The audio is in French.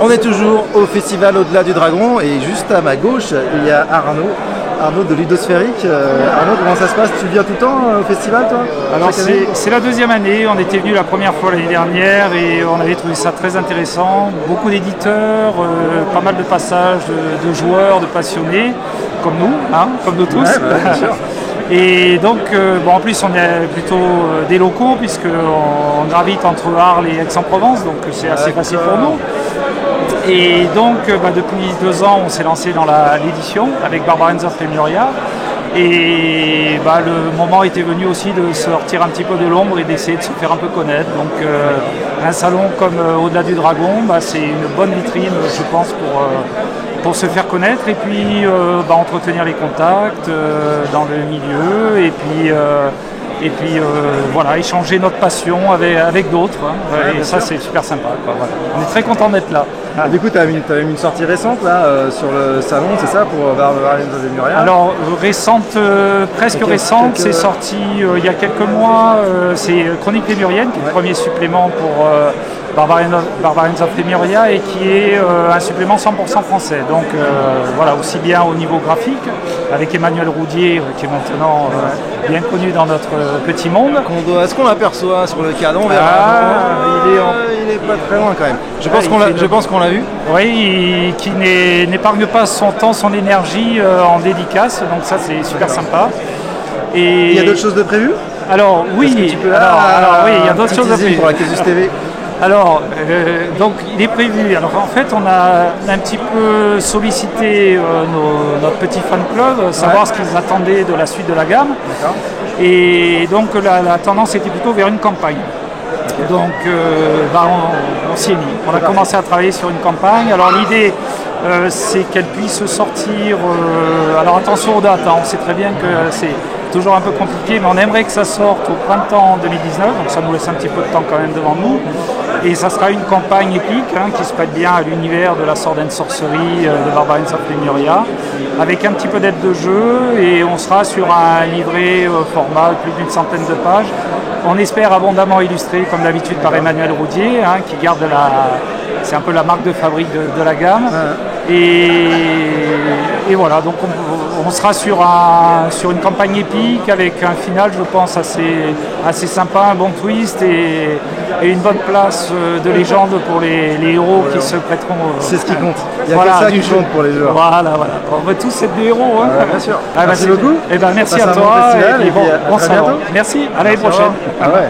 On est toujours au festival Au-delà du Dragon et juste à ma gauche, il y a Arnaud de Ludosphérique. Arnaud, comment ça se passe? Tu viens tout le temps au festival, toi? Alors c'est la deuxième année, on était venu la première fois l'année dernière et on avait trouvé ça très intéressant. Beaucoup d'éditeurs, pas mal de passages de joueurs, de passionnés, comme nous, comme nous tous. Ouais, bien sûr. Et donc, en plus on est plutôt des locaux puisqu'on gravite entre Arles et Aix-en-Provence, donc c'est assez facile pour nous. Et donc depuis 2 ans on s'est lancé dans l'édition avec Barbarians of Lemuria. Et le moment était venu aussi de sortir un petit peu de l'ombre et d'essayer de se faire un peu connaître. Donc un salon comme Au-delà du Dragon, c'est une bonne vitrine je pense pour se faire connaître et puis entretenir les contacts dans le milieu et puis échanger notre passion avec d'autres. Et ça c'est super sympa. Voilà. On est très content d'être là. Du coup, tu as eu une sortie récente là sur le salon, c'est ça, pour Barbarians of Lemuria? Alors récente, presque récente, c'est sorti il y a quelques mois. C'est Chroniques Lémuriennes, qui est le premier supplément pour Barbarians of Lemuria et qui est un supplément 100% français. Donc aussi bien au niveau graphique, avec Emmanuel Roudier, qui est maintenant bien connu dans notre petit monde. Est-ce qu'on l'aperçoit sur le cadre? On verra. Il est pas très loin quand même. Je pense qu'on l'a vu. Oui, qui n'épargne pas son temps, son énergie en dédicace, donc ça c'est super sympa. Et il y a d'autres choses de prévues? Alors oui, oui, il y a d'autres choses de prévues. Pour la Casus TV. Alors, donc il est prévu. Alors en fait, on a un petit peu sollicité notre petit fan club, savoir ce qu'ils attendaient de la suite de la gamme. D'accord. Et donc la tendance était plutôt vers une campagne. Donc on s'y est mis. On a commencé à travailler sur une campagne. Alors l'idée c'est qu'elle puisse sortir. Alors attention aux dates, on sait très bien que c'est toujours un peu compliqué, mais on aimerait que ça sorte au printemps 2019, donc ça nous laisse un petit peu de temps quand même devant nous. Et ça sera une campagne épique qui se prête bien à l'univers de la Sword and Sorcery de Barbarians of Lemuria, avec un petit peu d'aide de jeu, et on sera sur un livret format de plus d'une centaine de pages. On espère abondamment illustré, comme d'habitude, par Emmanuel Roudier, qui garde c'est un peu la marque de fabrique de la gamme. Et voilà, donc on sera sur une campagne épique avec un final, je pense, assez sympa, un bon twist et une bonne place de légende pour les héros qui se prêteront. C'est ce qui compte. Il y a que ça qui compte pour les joueurs. Voilà. On veut tous être des héros. Bien sûr. Merci beaucoup. Merci à toi. Bon Merci, à l'année prochaine. Ah ouais.